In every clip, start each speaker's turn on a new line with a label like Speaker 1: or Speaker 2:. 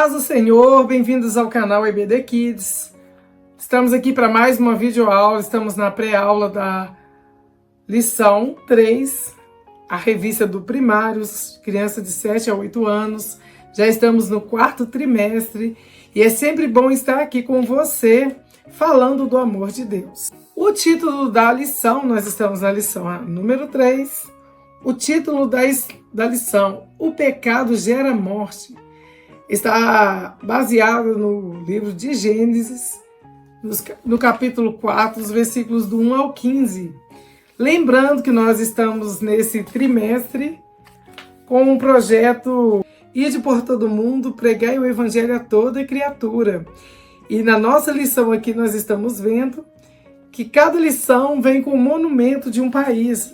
Speaker 1: paz do Senhor, bem-vindos ao canal EBD Kids. Estamos aqui para mais uma videoaula, estamos na pré-aula da lição 3, a revista do Primários, criança de 7 a 8 anos. Já estamos no 4º trimestre e é sempre bom estar aqui com você, falando do amor de Deus. O título da lição, nós estamos na lição número 3, o título da lição, O Pecado Gera Morte, está baseado no livro de Gênesis, no capítulo 4, os versículos do 1 ao 15. Lembrando que nós estamos nesse trimestre com um projeto Ide por todo mundo, pregai o evangelho a toda criatura. E na nossa lição aqui nós estamos vendo que cada lição vem com o monumento de um país.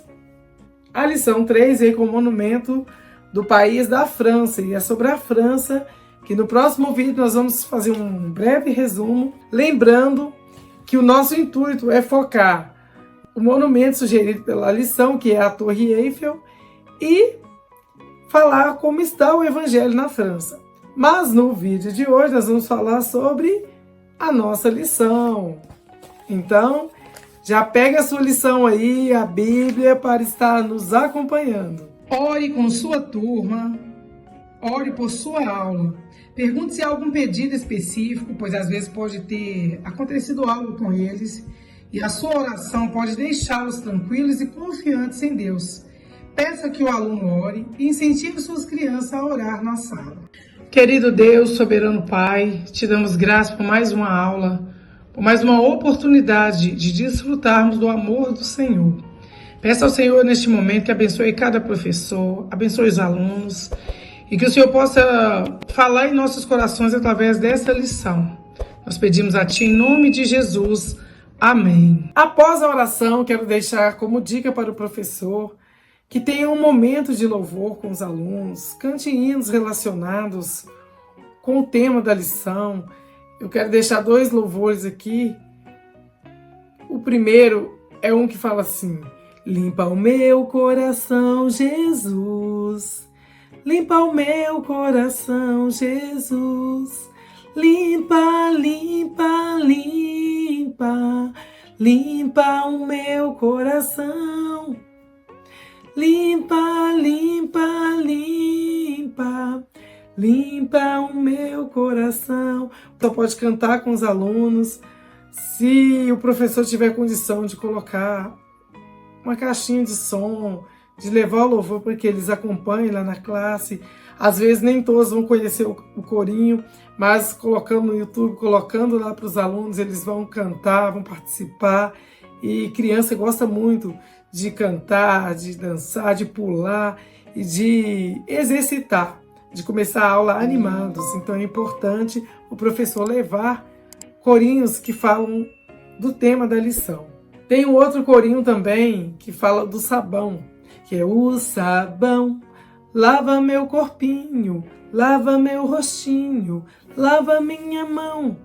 Speaker 1: A lição 3 vem com o monumento do país da França, e é sobre a França que no próximo vídeo nós vamos fazer um breve resumo, lembrando que o nosso intuito é focar o monumento sugerido pela lição, que é a Torre Eiffel, e falar como está o Evangelho na França. Mas no vídeo de hoje nós vamos falar sobre a nossa lição. Então, já pega a sua lição aí, a Bíblia, para estar nos acompanhando. Ore com sua turma, ore por sua aula. Pergunte se há algum pedido específico, pois às vezes pode ter acontecido algo com eles e a sua oração pode deixá-los tranquilos e confiantes em Deus. Peça que o aluno ore e incentive suas crianças a orar na sala. Querido Deus, soberano Pai, te damos graças por mais uma aula, por mais uma oportunidade de desfrutarmos do amor do Senhor. Peço ao Senhor neste momento que abençoe cada professor, abençoe os alunos, e que o Senhor possa falar em nossos corações através dessa lição. Nós pedimos a Ti em nome de Jesus. Amém. Após a oração, quero deixar como dica para o professor que tenha um momento de louvor com os alunos, cante hinos relacionados com o tema da lição. Eu quero deixar 2 louvores aqui. O primeiro é um que fala assim: limpa o meu coração, Jesus. Limpa o meu coração, Jesus. Limpa, limpa, limpa. Limpa o meu coração. Limpa, limpa, limpa. Limpa o meu coração. Só pode cantar com os alunos se o professor tiver condição de colocar uma caixinha de som, de levar o louvor para que eles acompanhem lá na classe. Às vezes nem todos vão conhecer o corinho, mas colocando no YouTube, colocando lá para os alunos, eles vão cantar, vão participar. E criança gosta muito de cantar, de dançar, de pular e de exercitar, de começar a aula animados. Então é importante o professor levar corinhos que falam do tema da lição. Tem um outro corinho também que fala do sabão, que é o sabão, lava meu corpinho, lava meu rostinho, lava minha mão.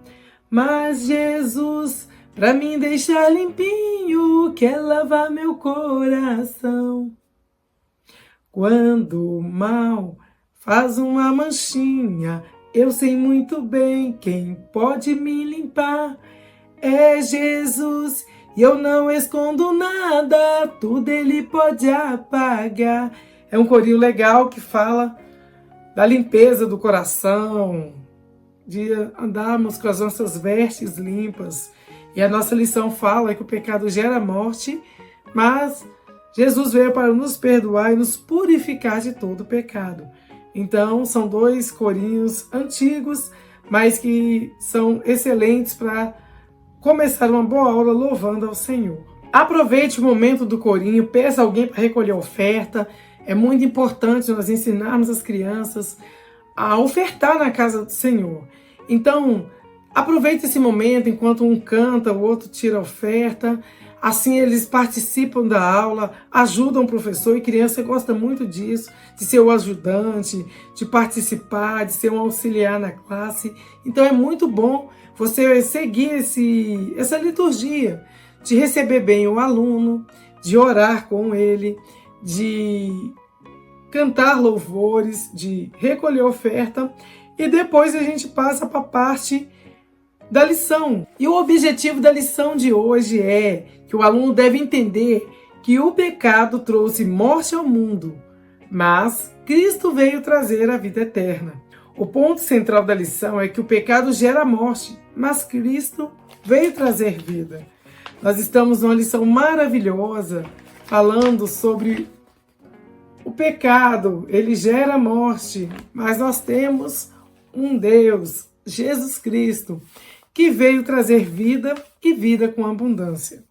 Speaker 1: Mas Jesus, pra mim deixar limpinho, quer lavar meu coração. Quando o mal faz uma manchinha, eu sei muito bem quem pode me limpar. É Jesus, e eu não escondo nada, tudo ele pode apagar. É um corinho legal que fala da limpeza do coração, de andarmos com as nossas vestes limpas. E a nossa lição fala que o pecado gera morte, mas Jesus veio para nos perdoar e nos purificar de todo pecado. Então, são 2 corinhos antigos, mas que são excelentes para começar uma boa aula louvando ao Senhor. Aproveite o momento do corinho, peça alguém para recolher a oferta. É muito importante nós ensinarmos as crianças a ofertar na casa do Senhor. Então, aproveite esse momento enquanto um canta, o outro tira a oferta. Assim eles participam da aula, ajudam o professor, e criança gosta muito disso, de ser o ajudante, de participar, de ser um auxiliar na classe. Então é muito bom você seguir essa liturgia, de receber bem o aluno, de orar com ele, de cantar louvores, de recolher oferta e depois a gente passa para a parte da lição. E o objetivo da lição de hoje é que o aluno deve entender que o pecado trouxe morte ao mundo, mas Cristo veio trazer a vida eterna. O ponto central da lição é que o pecado gera morte, mas Cristo veio trazer vida. Nós estamos numa lição maravilhosa, falando sobre o pecado. Ele gera morte, mas nós temos um Deus, Jesus Cristo, que veio trazer vida e vida com abundância.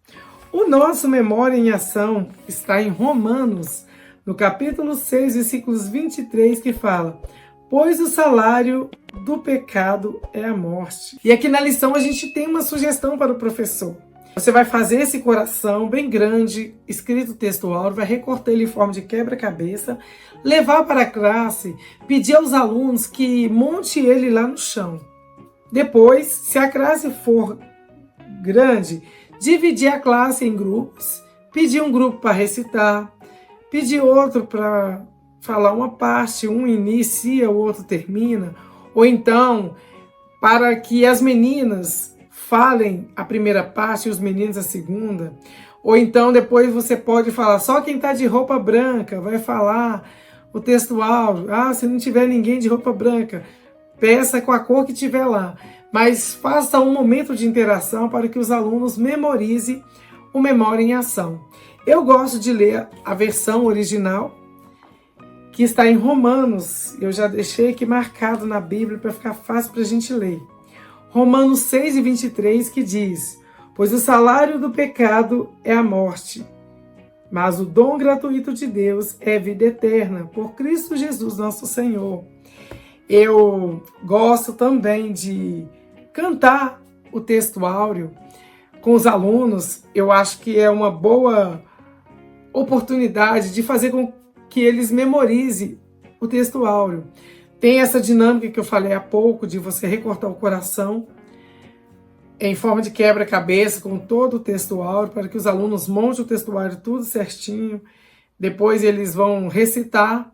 Speaker 1: O nosso Memória em Ação está em Romanos, no capítulo 6, versículos 23, que fala: pois o salário do pecado é a morte. E aqui na lição a gente tem uma sugestão para o professor. Você vai fazer esse coração bem grande, escrito textual, vai recortar ele em forma de quebra-cabeça, levar para a classe, pedir aos alunos que monte ele lá no chão. Depois, se a classe for grande, dividir a classe em grupos, pedir um grupo para recitar, pedir outro para falar uma parte, um inicia, o outro termina, ou então para que as meninas falem a primeira parte e os meninos a segunda, ou então depois você pode falar, só quem está de roupa branca vai falar o textual. Se não tiver ninguém de roupa branca, peça com a cor que tiver lá, mas faça um momento de interação para que os alunos memorizem o Memória em Ação. Eu gosto de ler a versão original, que está em Romanos. Eu já deixei aqui marcado na Bíblia para ficar fácil para a gente ler. Romanos 6 e 23, que diz: pois o salário do pecado é a morte, mas o dom gratuito de Deus é vida eterna, por Cristo Jesus nosso Senhor. Eu gosto também de cantar o texto áureo com os alunos. Eu acho que é uma boa oportunidade de fazer com que eles memorizem o texto áureo. Tem essa dinâmica que eu falei há pouco, de você recortar o coração em forma de quebra-cabeça com todo o texto áureo, para que os alunos montem o texto áureo tudo certinho. Depois eles vão recitar,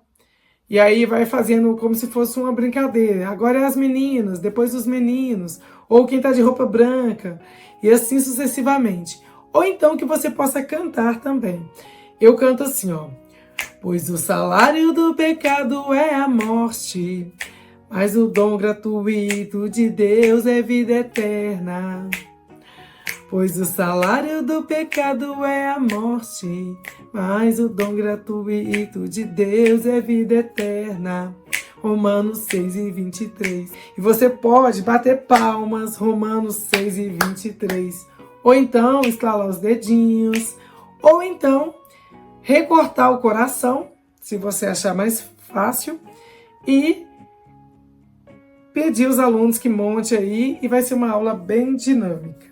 Speaker 1: e aí vai fazendo como se fosse uma brincadeira. Agora é as meninas, depois os meninos, ou quem está de roupa branca, e assim sucessivamente. Ou então que você possa cantar também. Eu canto assim, ó. Pois o salário do pecado é a morte, mas o dom gratuito de Deus é vida eterna. Pois o salário do pecado é a morte, mas o dom gratuito de Deus é vida eterna. Romanos 6 e 23. E você pode bater palmas, Romanos 6 e 23. Ou então estalar os dedinhos, ou então recortar o coração, se você achar mais fácil, e pedir aos alunos que monte aí, e vai ser uma aula bem dinâmica.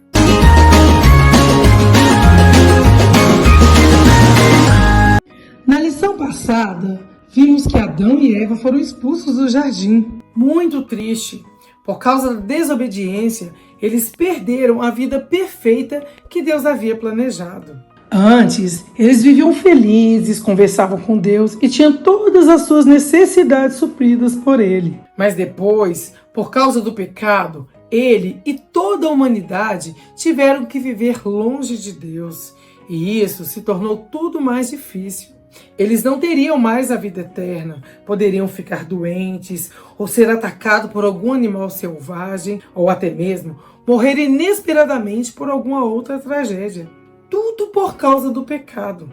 Speaker 1: Na lição passada, vimos que Adão e Eva foram expulsos do jardim. Muito triste. Por causa da desobediência, eles perderam a vida perfeita que Deus havia planejado. Antes, eles viviam felizes, conversavam com Deus e tinham todas as suas necessidades supridas por Ele. Mas depois, por causa do pecado, ele e toda a humanidade tiveram que viver longe de Deus. E isso se tornou tudo mais difícil. Eles não teriam mais a vida eterna, poderiam ficar doentes, ou ser atacados por algum animal selvagem, ou até mesmo morrer inesperadamente por alguma outra tragédia. Tudo por causa do pecado.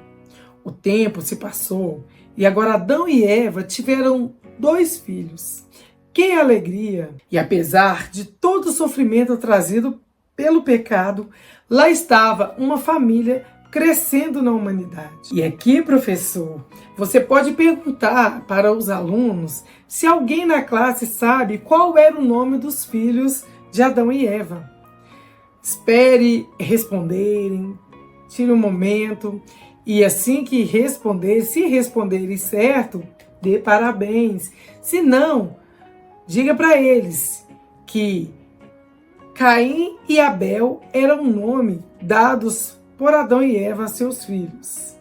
Speaker 1: O tempo se passou e agora Adão e Eva tiveram 2 filhos. Que alegria! E apesar de todo o sofrimento trazido pelo pecado, lá estava uma família crescendo na humanidade. E aqui, professor, você pode perguntar para os alunos se alguém na classe sabe qual era o nome dos filhos de Adão e Eva. Espere responderem, tire um momento e assim que responder, se responderem certo, dê parabéns. Se não, diga para eles que Caim e Abel eram um nome dados por Adão e Eva a seus filhos.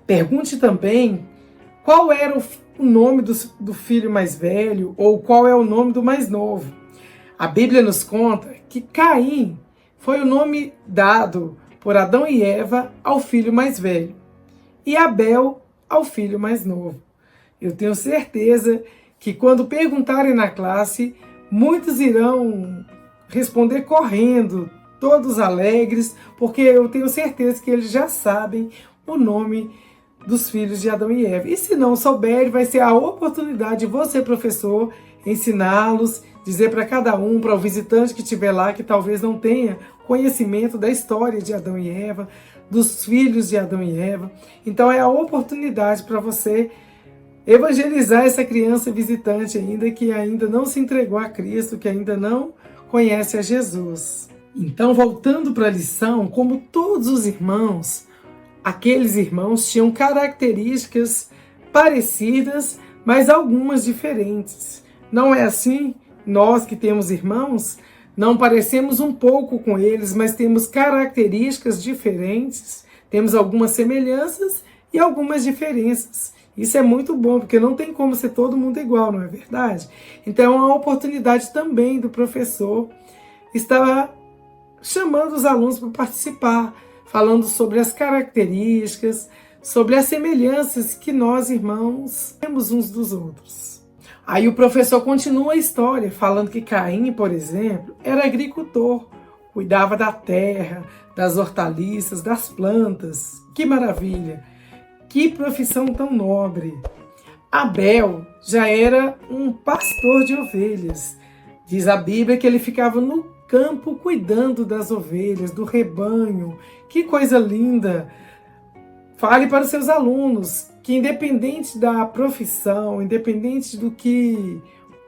Speaker 1: Pergunte também qual era o nome do filho mais velho ou qual é o nome do mais novo. A Bíblia nos conta que Caim foi o nome dado por Adão e Eva ao filho mais velho e Abel ao filho mais novo. Eu tenho certeza que quando perguntarem na classe, muitos irão responder correndo, todos alegres, porque eu tenho certeza que eles já sabem o nome dos filhos de Adão e Eva. E se não souber, vai ser a oportunidade de você, professor, ensiná-los, dizer para cada um, para o visitante que estiver lá, que talvez não tenha conhecimento da história de Adão e Eva, dos filhos de Adão e Eva. Então é a oportunidade para você evangelizar essa criança visitante que ainda não se entregou a Cristo, que ainda não conhece a Jesus. Então, voltando para a lição, como todos os irmãos, aqueles irmãos tinham características parecidas, mas algumas diferentes. Não é assim? Nós que temos irmãos, não parecemos um pouco com eles, mas temos características diferentes, temos algumas semelhanças e algumas diferenças. Isso é muito bom, porque não tem como ser todo mundo igual, não é verdade? Então é uma oportunidade também do professor estar chamando os alunos para participar, falando sobre as características, sobre as semelhanças que nós, irmãos, temos uns dos outros. Aí o professor continua a história, falando que Caim, por exemplo, era agricultor, cuidava da terra, das hortaliças, das plantas. Que maravilha! Que profissão tão nobre! Abel já era um pastor de ovelhas. Diz a Bíblia que ele ficava no campo cuidando das ovelhas, do rebanho. Que coisa linda! Fale para os seus alunos que, independente da profissão, independente do que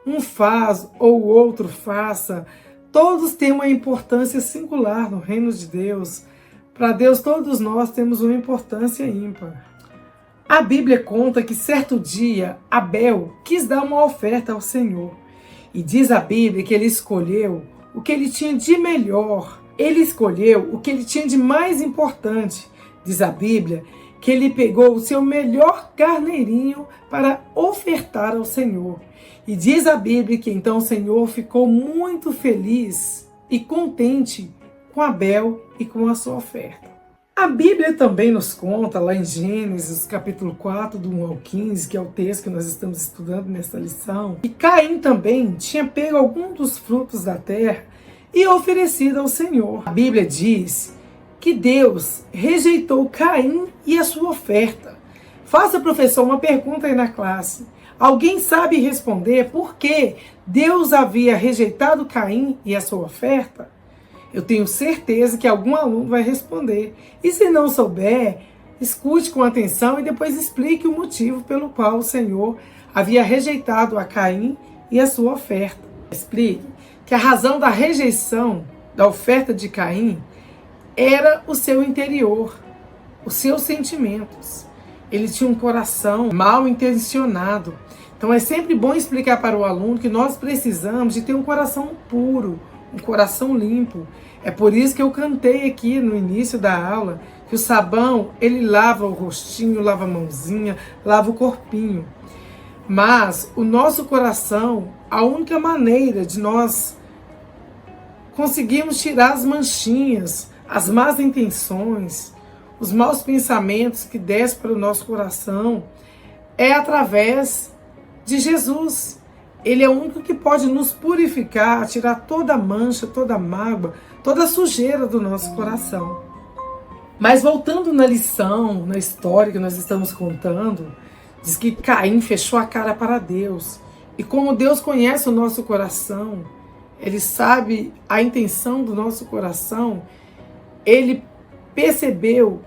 Speaker 1: um faz ou o outro faça, todos têm uma importância singular no reino de Deus. Para Deus, todos nós temos uma importância ímpar. A Bíblia conta que certo dia Abel quis dar uma oferta ao Senhor. E diz a Bíblia que ele escolheu o que ele tinha de melhor. Ele escolheu o que ele tinha de mais importante. Diz a Bíblia que ele pegou o seu melhor carneirinho para ofertar ao Senhor. E diz a Bíblia que então o Senhor ficou muito feliz e contente com Abel e com a sua oferta. A Bíblia também nos conta, lá em Gênesis, capítulo 4, do 1 ao 15, que é o texto que nós estamos estudando nessa lição, que Caim também tinha pego algum dos frutos da terra e oferecido ao Senhor. A Bíblia diz que Deus rejeitou Caim e a sua oferta. Faça, professor, uma pergunta aí na classe. Alguém sabe responder por que Deus havia rejeitado Caim e a sua oferta? Eu tenho certeza que algum aluno vai responder. E se não souber, escute com atenção e depois explique o motivo pelo qual o Senhor havia rejeitado a Caim e a sua oferta. Explique que a razão da rejeição da oferta de Caim era o seu interior, os seus sentimentos. Ele tinha um coração mal intencionado. Então é sempre bom explicar para o aluno que nós precisamos de ter um coração puro, um coração limpo. É por isso que eu cantei aqui no início da aula que o sabão, ele lava o rostinho, lava a mãozinha, lava o corpinho. Mas o nosso coração, a única maneira de nós conseguirmos tirar as manchinhas, as más intenções, os maus pensamentos que descem para o nosso coração, é através de Jesus. Ele é o único que pode nos purificar, tirar toda a mancha, toda a mágoa, toda a sujeira do nosso coração. Mas voltando na lição, na história que nós estamos contando, diz que Caim fechou a cara para Deus. E como Deus conhece o nosso coração, Ele sabe a intenção do nosso coração, Ele percebeu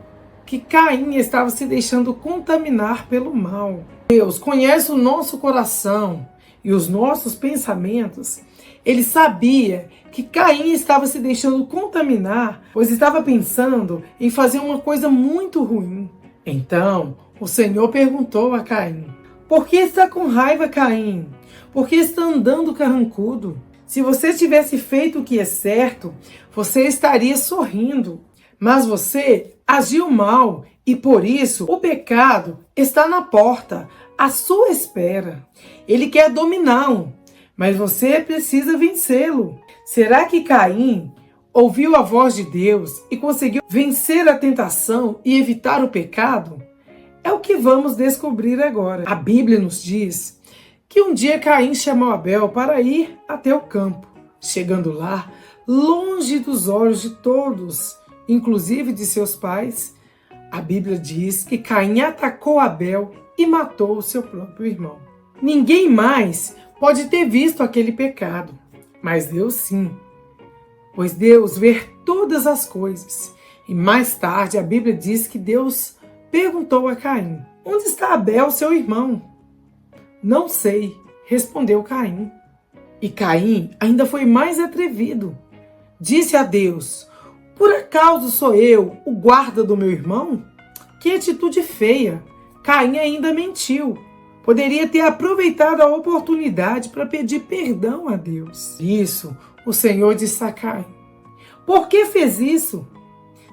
Speaker 1: que Caim estava se deixando contaminar pelo mal. Deus conhece o nosso coração e os nossos pensamentos. Ele sabia que Caim estava se deixando contaminar, pois estava pensando em fazer uma coisa muito ruim. Então, o Senhor perguntou a Caim: por que está com raiva, Caim? Por que está andando carrancudo? Se você tivesse feito o que é certo, você estaria sorrindo. Mas você agiu mal e por isso o pecado está na porta, à sua espera. Ele quer dominá-lo, mas você precisa vencê-lo. Será que Caim ouviu a voz de Deus e conseguiu vencer a tentação e evitar o pecado? É o que vamos descobrir agora. A Bíblia nos diz que um dia Caim chamou Abel para ir até o campo. Chegando lá, longe dos olhos de todos, inclusive de seus pais, a Bíblia diz que Caim atacou Abel e matou o seu próprio irmão. Ninguém mais pode ter visto aquele pecado, mas Deus sim, pois Deus vê todas as coisas. E mais tarde a Bíblia diz que Deus perguntou a Caim: onde está Abel, seu irmão? Não sei, respondeu Caim. E Caim ainda foi mais atrevido. Disse a Deus: por acaso sou eu o guarda do meu irmão? Que atitude feia! Caim ainda mentiu. Poderia ter aproveitado a oportunidade para pedir perdão a Deus. Isso, o Senhor disse a Caim: por que fez isso?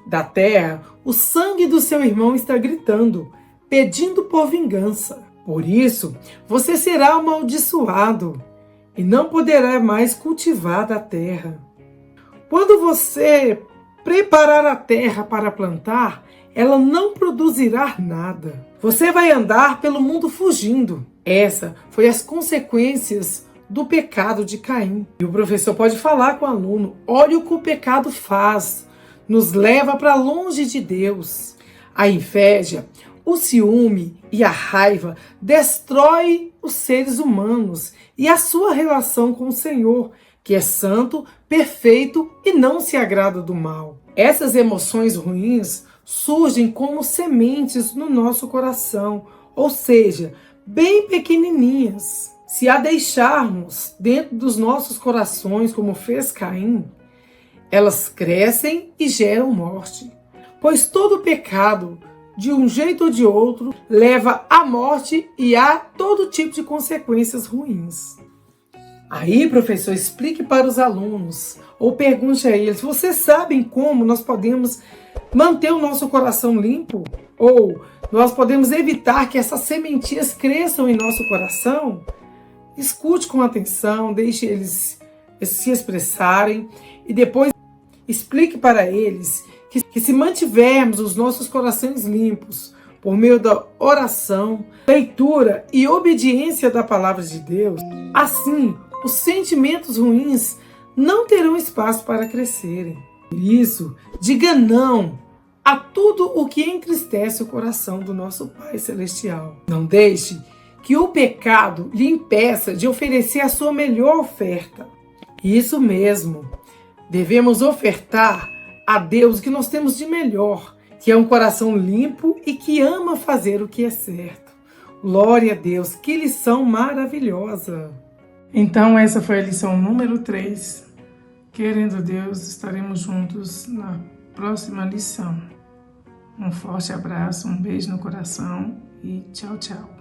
Speaker 1: Da terra, o sangue do seu irmão está gritando, pedindo por vingança. Por isso, você será amaldiçoado e não poderá mais cultivar da terra. Quando você preparar a terra para plantar, ela não produzirá nada. Você vai andar pelo mundo fugindo. Essa foi as consequências do pecado de Caim. E o professor pode falar com o aluno: olha o que o pecado faz. Nos leva para longe de Deus. A inveja, o ciúme e a raiva destrói os seres humanos e a sua relação com o Senhor, que é santo, perfeito e não se agrada do mal. Essas emoções ruins surgem como sementes no nosso coração, ou seja, bem pequenininhas. Se a deixarmos dentro dos nossos corações, como fez Caim, elas crescem e geram morte. Pois todo pecado, de um jeito ou de outro, leva à morte e a todo tipo de consequências ruins. Aí, professor, explique para os alunos ou pergunte a eles: vocês sabem como nós podemos manter o nosso coração limpo? Ou nós podemos evitar que essas sementinhas cresçam em nosso coração? Escute com atenção, deixe eles se expressarem e depois explique para eles que se mantivermos os nossos corações limpos por meio da oração, leitura e obediência da palavra de Deus, assim os sentimentos ruins não terão espaço para crescerem. Por isso, diga não a tudo o que entristece o coração do nosso Pai Celestial. Não deixe que o pecado lhe impeça de oferecer a sua melhor oferta. Isso mesmo, devemos ofertar a Deus o que nós temos de melhor, que é um coração limpo e que ama fazer o que é certo. Glória a Deus, que lição maravilhosa! Então essa foi a lição número 3. Querendo Deus, estaremos juntos na próxima lição. Um forte abraço, um beijo no coração e tchau, tchau.